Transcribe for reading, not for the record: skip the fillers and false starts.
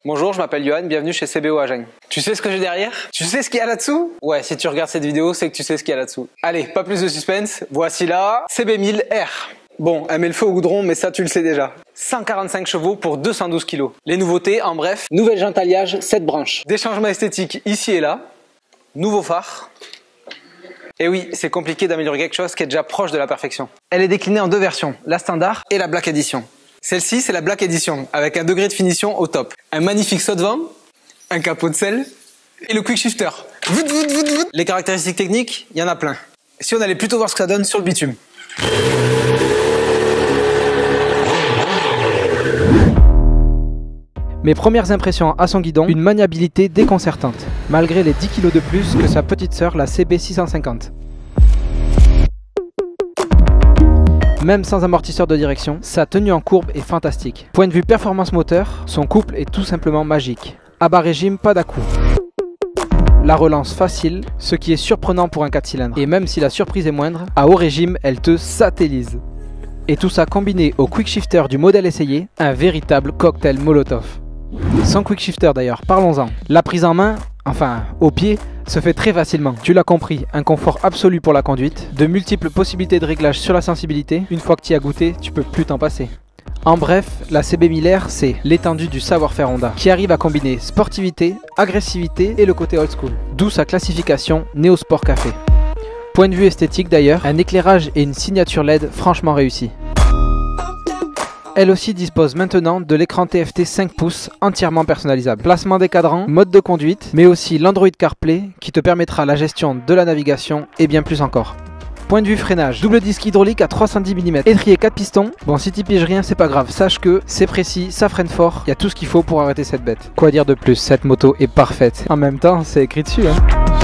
Bonjour, je m'appelle Johan, bienvenue chez CBO Agen. Tu sais ce que j'ai derrière? Tu sais ce qu'il y a là-dessous? Ouais, si tu regardes cette vidéo, c'est que tu sais ce qu'il y a là-dessous. Allez, pas plus de suspense, voici la CB1000R. Bon, elle met le feu au goudron, mais ça tu le sais déjà. 145 chevaux pour 212 kg. Les nouveautés, en bref, nouvelle jante alliage, 7 branches. Des changements esthétiques ici et là. Nouveau phare. Et oui, c'est compliqué d'améliorer quelque chose qui est déjà proche de la perfection. Elle est déclinée en deux versions, la standard et la Black Edition. Celle-ci, c'est la Black Edition, avec un degré de finition au top. Un magnifique saut de vent, un capot de selle et le quick shifter. Les caractéristiques techniques, il y en a plein. Si on allait plutôt voir ce que ça donne sur le bitume. Mes premières impressions à son guidon, une maniabilité déconcertante, malgré les 10 kg de plus que sa petite sœur, la CB650. Même sans amortisseur de direction, sa tenue en courbe est fantastique. Point de vue performance moteur, son couple est tout simplement magique. À bas régime, pas d'à-coup. La relance facile, ce qui est surprenant pour un 4 cylindres. Et même si la surprise est moindre, à haut régime, elle te satellise. Et tout ça combiné au quick shifter du modèle essayé, un véritable cocktail Molotov. Sans quick shifter d'ailleurs, parlons-en. La prise en main, enfin au pied, se fait très facilement. Tu l'as compris, un confort absolu pour la conduite, de multiples possibilités de réglage sur la sensibilité. Une fois que tu y as goûté, tu peux plus t'en passer. En bref, la CB1000R, c'est l'étendue du savoir-faire Honda, qui arrive à combiner sportivité, agressivité et le côté old school. D'où sa classification Néo Sport Café. Point de vue esthétique d'ailleurs, un éclairage et une signature LED franchement réussis. Elle aussi dispose maintenant de l'écran TFT 5 pouces entièrement personnalisable. Placement des cadrans, mode de conduite, mais aussi l'Android CarPlay qui te permettra la gestion de la navigation et bien plus encore. Point de vue freinage, double disque hydraulique à 310 mm, étrier 4 pistons. Bon, si tu piges rien, c'est pas grave, sache que c'est précis, ça freine fort, il y a tout ce qu'il faut pour arrêter cette bête. Quoi dire de plus, cette moto est parfaite. En même temps, c'est écrit dessus, hein.